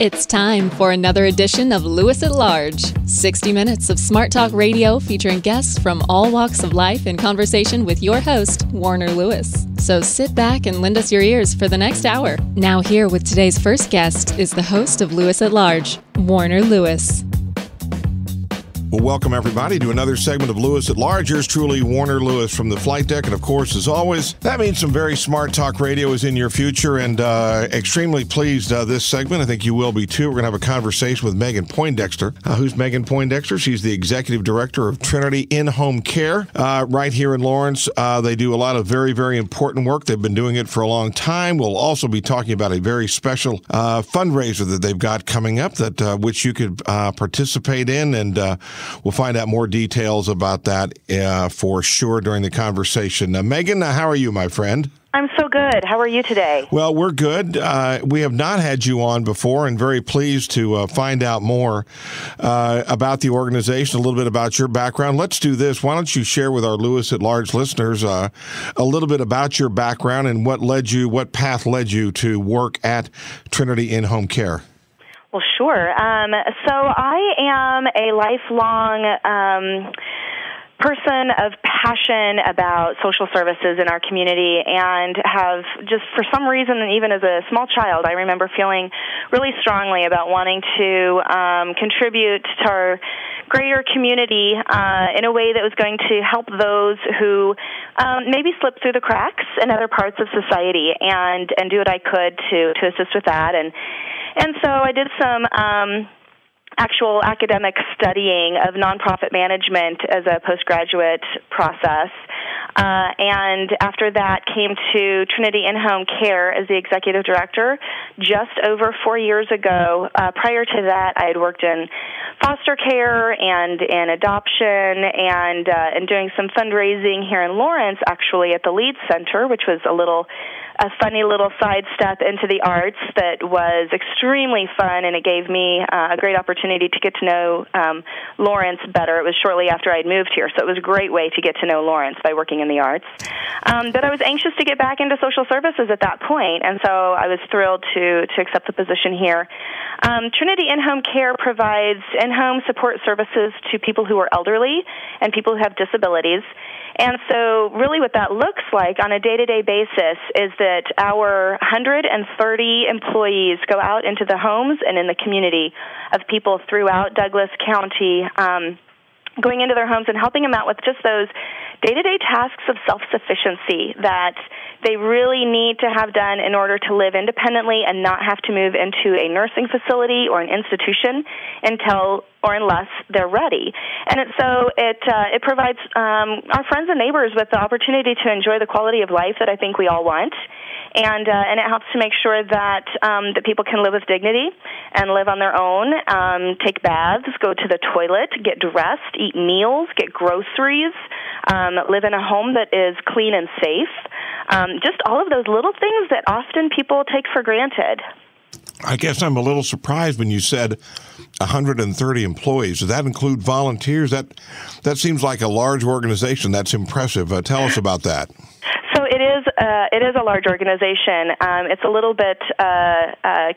It's time for another edition of Lewis at Large, 60 minutes of smart talk radio featuring guests from all walks of life in conversation with your host, Warner Lewis. So sit back and lend us your ears for the next hour. Now here with today's first guest is the host of Lewis at Large, Warner Lewis. Well, welcome everybody to another segment of Lewis at Large. Yours truly, Warner Lewis from the flight deck. And of course, as always, that means some very smart talk radio is in your future, and extremely pleased this segment. I think you will be too. We're going to have a conversation with Megan Poindexter. Who's Megan Poindexter? She's the Executive Director of Trinity In-Home Care right here in Lawrence. They do a lot of very, very important work. They've been doing it for a long time. We'll also be talking about a very special fundraiser that they've got coming up that which you could participate in, and we'll find out more details about that for sure during the conversation. Megan, how are you, my friend? I'm so good. How are you today? Well, we're good. We have not had you on before, and very pleased to find out more about the organization, a little bit about your background. Let's do this. Why don't you share with our Lewis at Large listeners a little bit about your background and what path led you to work at Trinity In-Home Care? Well, sure. So I am a lifelong person of passion about social services in our community, and have just for some reason, even as a small child, I remember feeling really strongly about wanting to contribute to our greater community in a way that was going to help those who maybe slipped through the cracks in other parts of society, and do what I could to assist with that. And so I did some actual academic studying of nonprofit management as a postgraduate process. And after that came to Trinity In-Home Care as the executive director just over 4 years ago. Prior to that, I had worked in foster care and in adoption and doing some fundraising here in Lawrence, actually at the Lead Center, which was a funny little sidestep into the arts that was extremely fun, and it gave me a great opportunity to get to know Lawrence better. It was shortly after I'd moved here, so it was a great way to get to know Lawrence by working in the arts. But I was anxious to get back into social services at that point, and so I was thrilled to accept the position here. Trinity In-Home Care provides in-home support services to people who are elderly and people who have disabilities. And so really what that looks like on a day-to-day basis is that our 130 employees go out into the homes and in the community of people throughout Douglas County, going into their homes and helping them out with just those day-to-day tasks of self-sufficiency that they really need to have done in order to live independently and not have to move into a nursing facility or an institution until or unless they're ready. And it provides our friends and neighbors with the opportunity to enjoy the quality of life that I think we all want. And it helps to make sure that that people can live with dignity and live on their own, take baths, go to the toilet, get dressed, eat meals, get groceries, live in a home that is clean and safe. Just all of those little things that often people take for granted. I guess I'm a little surprised when you said 130 employees. Does that include volunteers? That seems like a large organization. That's impressive. Tell us about that. So it is a large organization. It's a little bit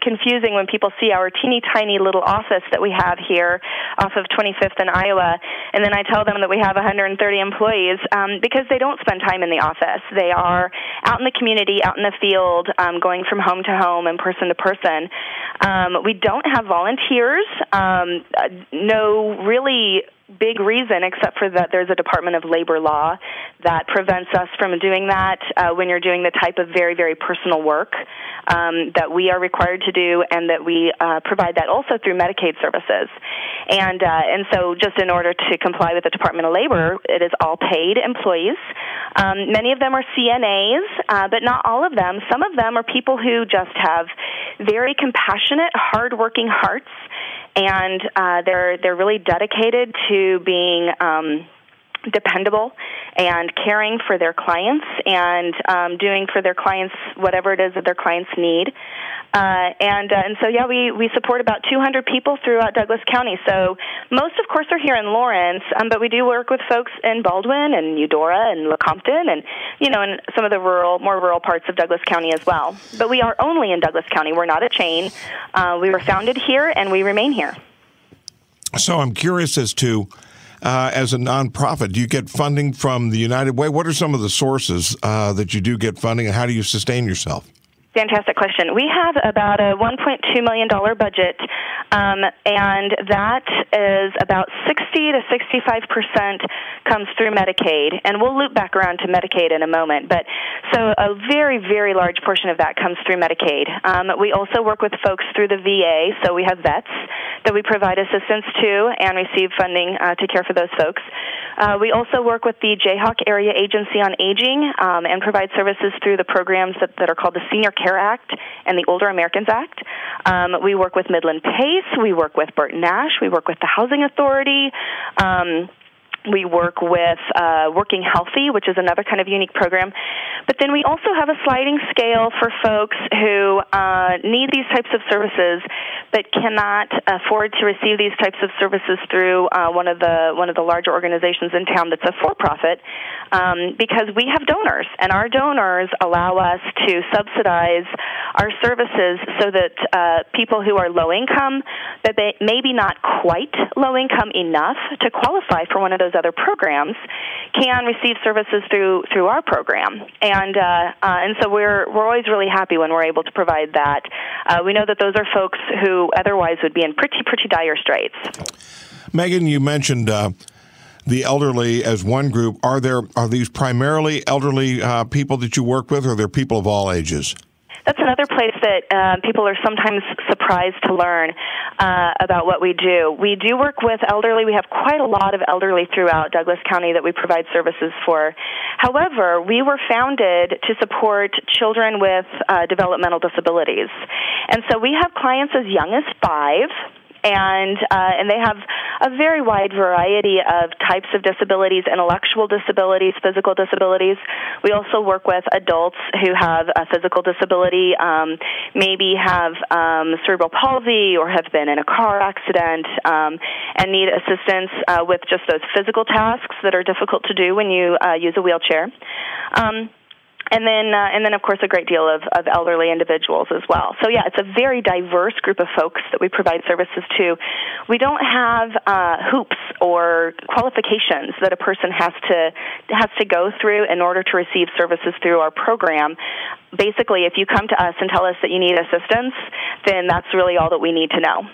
confusing when people see our teeny tiny little office that we have here off of 25th and Iowa, and then I tell them that we have 130 employees because they don't spend time in the office. They are out in the community, out in the field, going from home to home and person to person. We don't have volunteers. No really big reason, except for that there's a Department of Labor law that prevents us from doing that when you're doing the type of very, very personal work that we are required to do, and that we provide that also through Medicaid services. And so just in order to comply with the Department of Labor, it is all paid employees. Many of them are CNAs, but not all of them. Some of them are people who just have very compassionate, hard-working hearts, and they're really dedicated to being dependable and caring for their clients and doing for their clients whatever it is that their clients need. And so, yeah, we support about 200 people throughout Douglas County. So most, of course, are here in Lawrence, but we do work with folks in Baldwin and Eudora and Lecompton and, in some of the more rural parts of Douglas County as well. But we are only in Douglas County. We're not a chain. We were founded here, and we remain here. So I'm curious as to, as a nonprofit, do you get funding from the United Way? What are some of the sources that you do get funding, and how do you sustain yourself? Fantastic question. We have about a $1.2 million budget, and that is about 60 to 65% comes through Medicaid, and we'll loop back around to Medicaid in a moment. But so a very, very large portion of that comes through Medicaid. We also work with folks through the VA, so we have vets that we provide assistance to and receive funding to care for those folks. We also work with the Jayhawk Area Agency on Aging and provide services through the programs that are called the Senior Care Act and the Older Americans Act. We work with Midland PACE. We work with Burton Nash. We work with the Housing Authority. We work with Working Healthy, which is another kind of unique program. But then we also have a sliding scale for folks who need these types of services but cannot afford to receive these types of services through one of the larger organizations in town that's a for-profit, because we have donors, and our donors allow us to subsidize our services so that people who are low income, that they maybe not quite low income enough to qualify for one of those other programs, can receive services through our program, and so we're always really happy when we're able to provide that. We know that those are folks who otherwise would be in pretty dire straits. Megan, you mentioned the elderly as one group. Are these primarily elderly people that you work with, or are there people of all ages? That's another place that people are sometimes surprised to learn about what we do. We do work with elderly. We have quite a lot of elderly throughout Douglas County that we provide services for. However, we were founded to support children with developmental disabilities. And so we have clients as young as 5, and they have a very wide variety of types of disabilities, intellectual disabilities, physical disabilities. We also work with adults who have a physical disability, maybe have cerebral palsy or have been in a car accident and need assistance with just those physical tasks that are difficult to do when you use a wheelchair. And then, of course, a great deal of elderly individuals as well. So, yeah, it's a very diverse group of folks that we provide services to. We don't have hoops or qualifications that a person has to go through in order to receive services through our program. Basically, if you come to us and tell us that you need assistance, then that's really all that we need to know.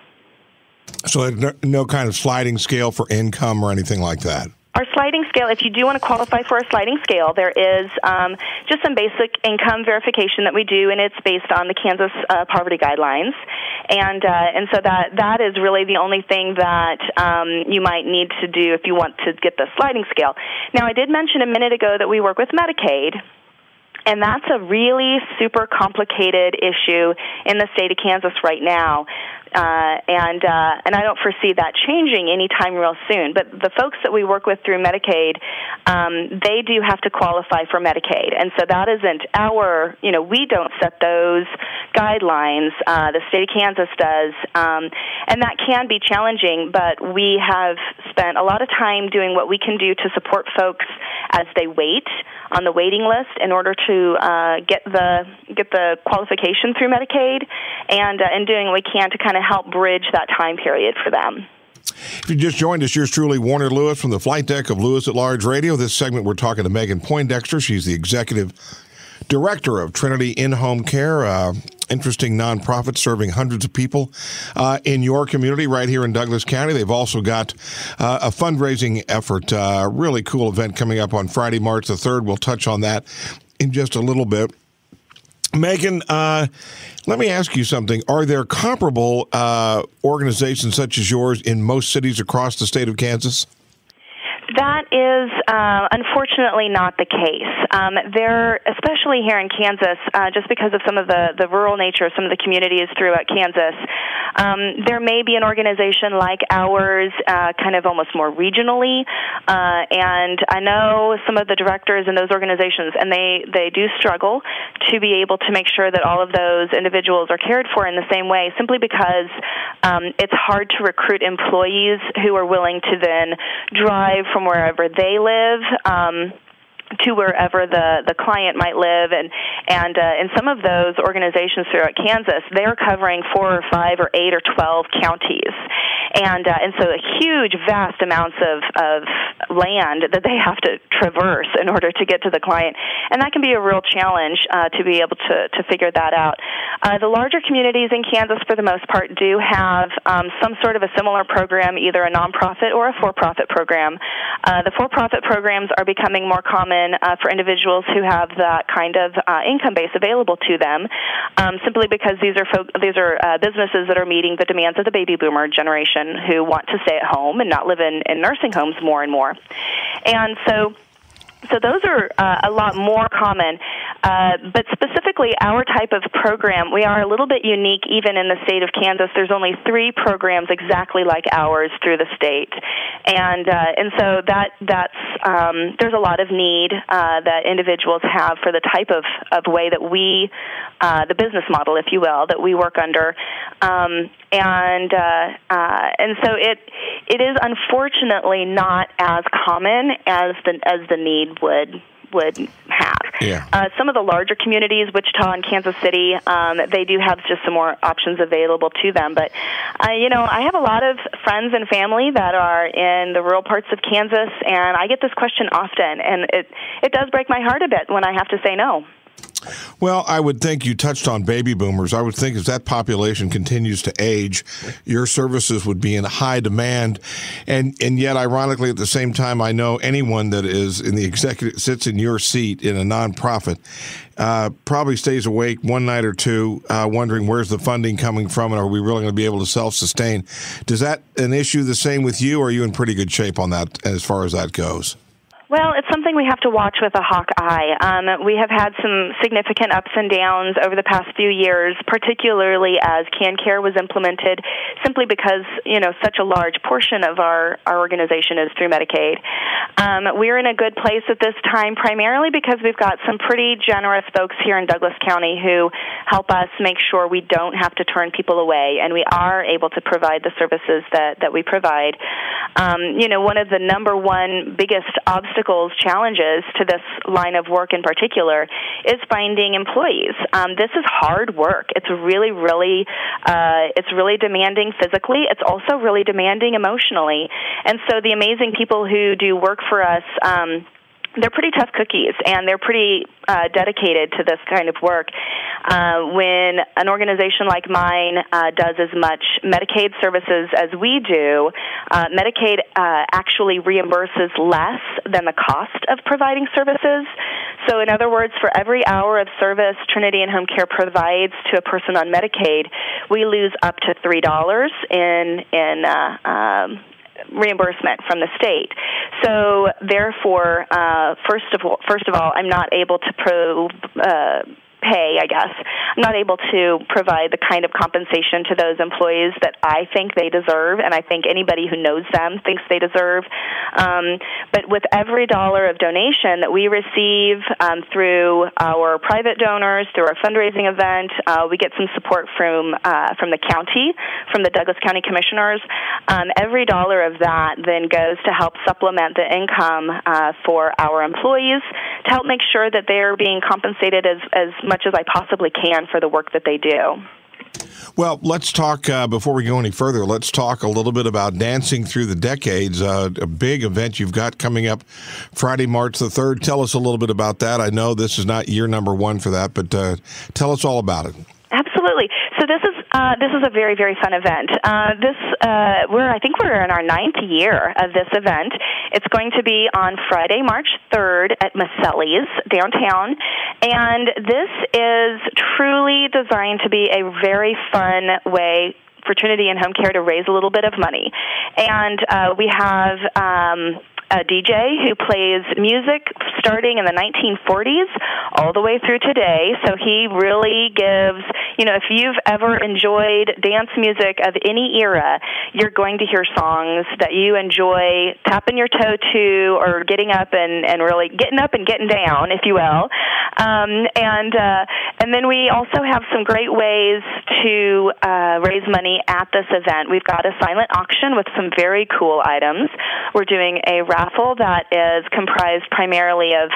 So no kind of sliding scale for income or anything like that? Our sliding scale, if you do want to qualify for a sliding scale, there is just some basic income verification that we do, and it's based on the Kansas poverty guidelines. And so that is really the only thing that you might need to do if you want to get the sliding scale. Now, I did mention a minute ago that we work with Medicaid. And that's a really super complicated issue in the state of Kansas right now. And I don't foresee that changing anytime real soon. But the folks that we work with through Medicaid, they do have to qualify for Medicaid. And so that isn't we don't set those guidelines. The state of Kansas does. And that can be challenging, but we have spent a lot of time doing what we can do to support folks as they wait on the waiting list in order to get the qualification through Medicaid, and doing what we can to kind of help bridge that time period for them. If you just joined us, yours truly, Warner Lewis from the flight deck of Lewis at Large Radio. This segment, we're talking to Megan Poindexter. She's the executive director of Trinity In-Home Care, interesting nonprofit serving hundreds of people in your community right here in Douglas County. They've also got a fundraising effort, a really cool event coming up on Friday, March the 3rd. We'll touch on that in just a little bit. Megan, let me ask you something. Are there comparable organizations such as yours in most cities across the state of Kansas? That is unfortunately not the case. There, especially here in Kansas, just because of some of the rural nature of some of the communities throughout Kansas, There may be an organization like ours, kind of almost more regionally, and I know some of the directors in those organizations, and they do struggle to be able to make sure that all of those individuals are cared for in the same way, simply because it's hard to recruit employees who are willing to then drive from wherever they live to wherever the client might live, and in some of those organizations throughout Kansas, they're covering 4 or 5 or 8 or 12 counties, and so a huge, vast amounts of land that they have to traverse in order to get to the client, and that can be a real challenge to be able to figure that out. The larger communities in Kansas, for the most part, do have some sort of a similar program, either a nonprofit or a for-profit program. The for-profit programs are becoming more common for individuals who have that kind of income base available to them, simply because these are businesses that are meeting the demands of the baby boomer generation who want to stay at home and not live in nursing homes more and more. And so those are a lot more common, but specifically our type of program, we are a little bit unique even in the state of Kansas. There's only 3 programs exactly like ours through the state, and so that's there's a lot of need that individuals have for the type of way that we, the business model, if you will, that we work under, and so it is unfortunately not as common as the need would have. Yeah. Some of the larger communities, Wichita and Kansas City, they do have just some more options available to them. But, I have a lot of friends and family that are in the rural parts of Kansas, and I get this question often, and it does break my heart a bit when I have to say no. Well, I would think you touched on baby boomers. I would think as that population continues to age, your services would be in high demand. And yet, ironically, at the same time, I know anyone that is in the executive, sits in your seat in a nonprofit, probably stays awake one night or two wondering where's the funding coming from and are we really going to be able to self-sustain. Does that an issue the same with you, or are you in pretty good shape on that as far as that goes? Well, it's something we have to watch with a hawk eye. We have had some significant ups and downs over the past few years, particularly as CanCare was implemented, simply because, such a large portion of our organization is through Medicaid. We're in a good place at this time, primarily because we've got some pretty generous folks here in Douglas County who help us make sure we don't have to turn people away, and we are able to provide the services that we provide. One of the number one biggest challenges to this line of work in particular is finding employees. This is hard work. It's really, really, it's really demanding physically. It's also really demanding emotionally. And so the amazing people who do work for us, they're pretty tough cookies, and they're pretty dedicated to this kind of work. When an organization like mine does as much Medicaid services as we do, Medicaid actually reimburses less than the cost of providing services. So in other words, for every hour of service Trinity and Home Care provides to a person on Medicaid, we lose up to $3 in reimbursement from the state. So therefore, first of all, I'm not able to pay, I guess. I'm not able to provide the kind of compensation to those employees that I think they deserve, and I think anybody who knows them thinks they deserve. But with every dollar of donation that we receive through our private donors, through our fundraising event, we get some support from the county, from the Douglas County Commissioners. Every dollar of that then goes to help supplement the income for our employees, to help make sure that they're being compensated as much as I possibly can for the work that they do. Well, let's talk, before we go any further, let's talk a little bit about Dancing Through the Decades, a big event you've got coming up Friday, March the 3rd. Tell us a little bit about that. I know this is not year number 1 for that, but tell us all about it. Absolutely. So this is a very, very fun event. I think we're in our 9th year of this event. It's going to be on Friday, March 3rd at Maselli's downtown, and this is truly designed to be a very fun way for Trinity and Home Care to raise a little bit of money. And we have a DJ who plays music starting in the 1940s all the way through today. So he really gives, if you've ever enjoyed dance music of any era, you're going to hear songs that you enjoy tapping your toe to, or getting up and really getting up and getting down, if you will. And then we also have some great ways to raise money at this event. We've got a silent auction with some very cool items. We're doing a raffle that is comprised primarily of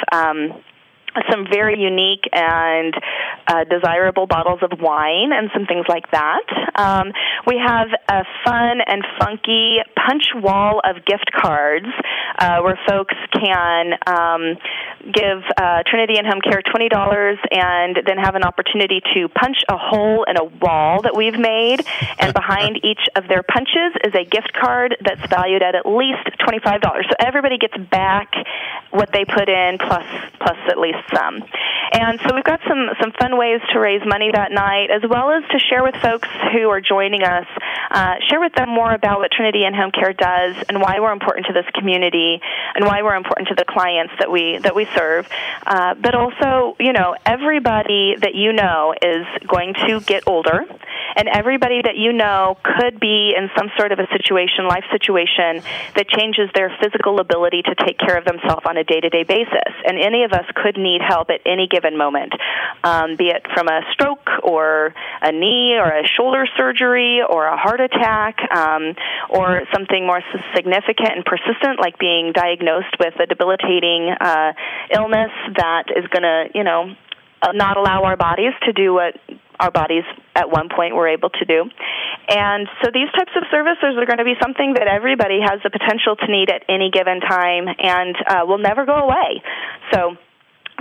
some very unique and desirable bottles of wine and some things like that. We have a fun and funky punch wall of gift cards where folks can give Trinity In-Home Care $20 and then have an opportunity to punch a hole in a wall that we've made. And behind each of their punches is a gift card that's valued at least $25. So everybody gets back what they put in plus at least some. And so we've got some fun ways to raise money that night, as well as to share with folks who are joining us, share with them more about what Trinity In-Home Care does and why we're important to this community and why we're important to the clients that we serve. But also, everybody that you know is going to get older, and everybody that you know could be in some sort of a life situation, that changes their physical ability to take care of themselves on a day-to-day basis. And any of us could need help at any given moment, be it from a stroke or a knee or a shoulder surgery or a heart attack, or something more significant and persistent like being diagnosed with a debilitating illness that is going to, not allow our bodies to do what our bodies at one point were able to do. And so these types of services are going to be something that everybody has the potential to need at any given time and will never go away. So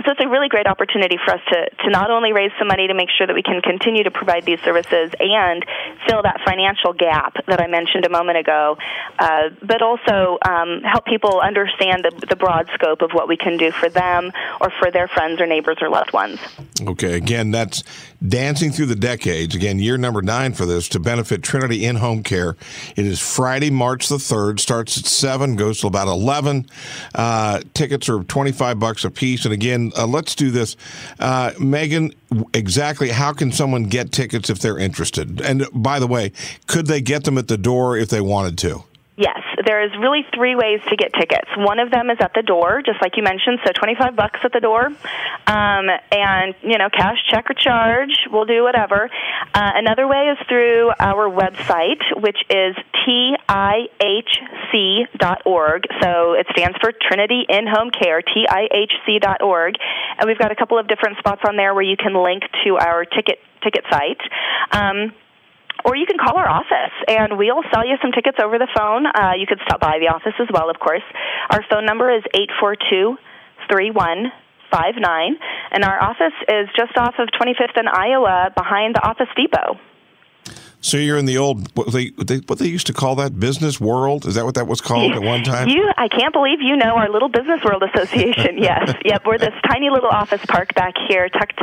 it's a really great opportunity for us to not only raise some money to make sure that we can continue to provide these services and fill that financial gap that I mentioned a moment ago, but also help people understand the broad scope of what we can do for them or for their friends or neighbors or loved ones. Okay, again, that's Dancing Through the Decades. Again, year number 9 for this, to benefit Trinity In-Home Care. It is Friday, March the 3rd, starts at 7, goes till about 11. Tickets are $25 a piece. And again, let's do this. Megan, exactly how can someone get tickets if they're interested? And by the way, could they get them at the door if they wanted to? Yes, there is really 3 ways to get tickets. One of them is at the door, just like you mentioned, so $25 at the door. And, cash, check, or charge, we'll do whatever. Another way is through our website, which is TIHC.org. So it stands for Trinity In-Home Care, TIHC.org. And we've got a couple of different spots on there where you can link to our ticket site. Or you can call our office, and we'll sell you some tickets over the phone. You could stop by the office as well, of course. Our phone number is 842-3159, and our office is just off of 25th and Iowa behind the Office Depot. So you're in the old, what they used to call that, Business World? Is that what that was called at one time? I can't believe you know our little Business World Association. Yes. Yep, we're this tiny little office park back here, tucked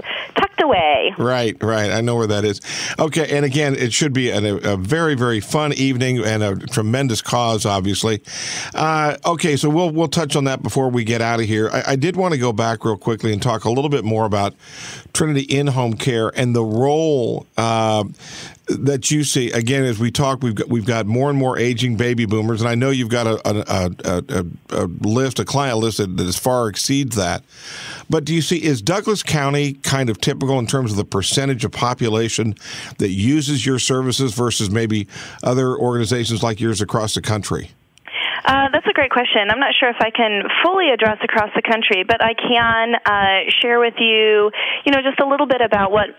away. Right. I know where that is. Okay, and again, it should be a very, very fun evening and a tremendous cause, obviously. Okay, so we'll touch on that before we get out of here. I did want to go back real quickly and talk a little bit more about Trinity In-Home Care and the role that you see. Again, as we talk, we've got more and more aging baby boomers, and I know you've got a client list that as far exceeds that. But do you see, is Douglas County kind of typical in terms of the percentage of population that uses your services versus maybe other organizations like yours across the country? That's a great question. I'm not sure if I can fully address across the country, but I can share with you, just a little bit about what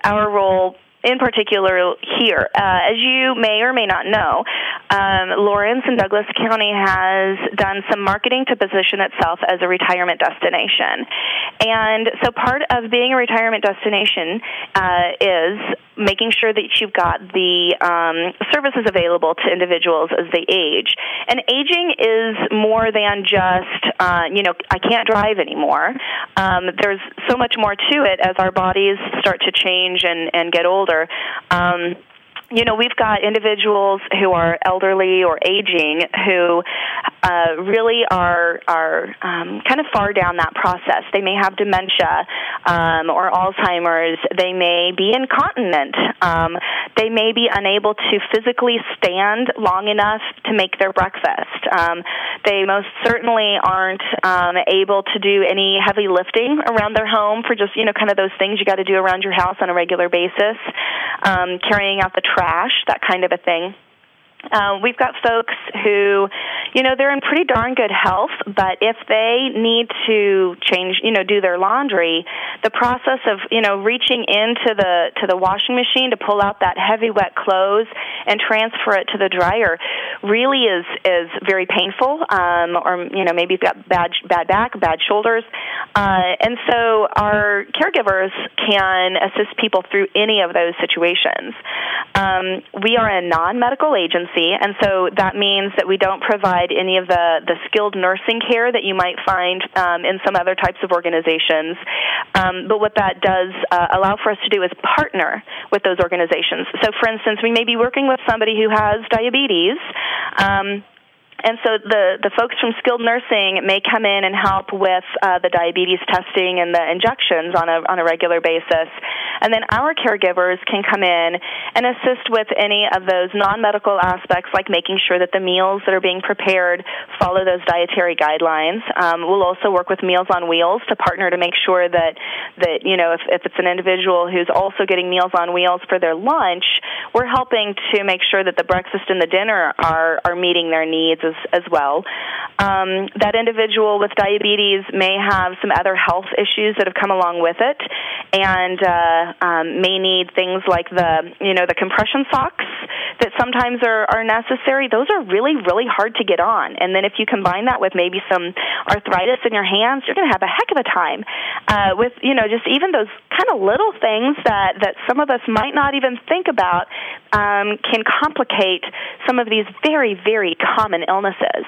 our role in particular here. As you may or may not know, Lawrence and Douglas County has done some marketing to position itself as a retirement destination. And so part of being a retirement destination is making sure that you've got the services available to individuals as they age. And aging is more than just, I can't drive anymore. There's so much more to it as our bodies start to change and get older. We've got individuals who are elderly or aging who really are kind of far down that process. They may have dementia or Alzheimer's. They may be incontinent. They may be unable to physically stand long enough to make their breakfast. They most certainly aren't able to do any heavy lifting around their home for just, kind of those things you got to do around your house on a regular basis, carrying out the trash, that kind of a thing. We've got folks who, they're in pretty darn good health, but if they need to change, do their laundry, the process of, reaching into the washing machine to pull out that heavy wet clothes and transfer it to the dryer really is very painful, or, maybe you've got bad back, bad shoulders. And so our caregivers can assist people through any of those situations. We are a non-medical agency, and so that means that we don't provide any of the skilled nursing care that you might find in some other types of organizations. But what that does allow for us to do is partner with those organizations. So, for instance, we may be working with somebody who has diabetes, and so the folks from skilled nursing may come in and help with the diabetes testing and the injections on a regular basis. And then our caregivers can come in and assist with any of those non-medical aspects, like making sure that the meals that are being prepared follow those dietary guidelines. We'll also work with Meals on Wheels to partner to make sure that if it's an individual who's also getting Meals on Wheels for their lunch, we're helping to make sure that the breakfast and the dinner are meeting their needs as well. That individual with diabetes may have some other health issues that have come along with it, and may need things like the compression socks that sometimes are necessary. Those are really, really hard to get on. And then if you combine that with maybe some arthritis in your hands, you're going to have a heck of a time with, just even those kind of little things that some of us might not even think about can complicate some of these very, very common illnesses.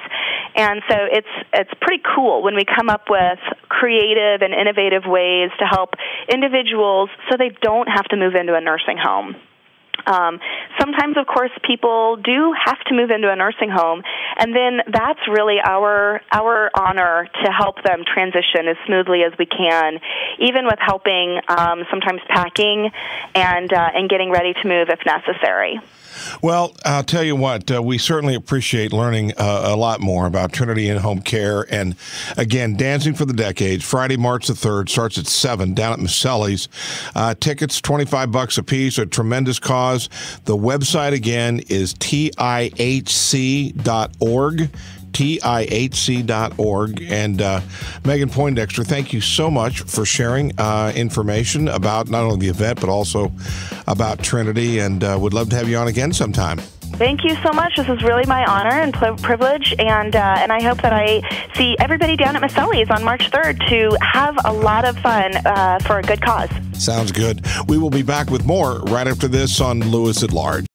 And so it's pretty cool when we come up with creative and innovative ways to help individuals so they don't have to move into a nursing home. Sometimes, of course, people do have to move into a nursing home, and then that's really our honor to help them transition as smoothly as we can, even with helping sometimes packing and getting ready to move if necessary. Well, I'll tell you what, we certainly appreciate learning a lot more about Trinity In-Home Care. And again, Dancing for the Decades, Friday, March the 3rd, starts at 7 down at Maselli's. Tickets, $25 a piece, a tremendous cause. The website, again, is TIHC.org. TIHC.org. And Megan Poindexter, thank you so much for sharing information about not only the event, but also about Trinity, and would love to have you on again sometime. Thank you so much. This is really my honor and privilege, and I hope that I see everybody down at Maselli's on March 3rd to have a lot of fun for a good cause. Sounds good. We will be back with more right after this on Lewis at Large.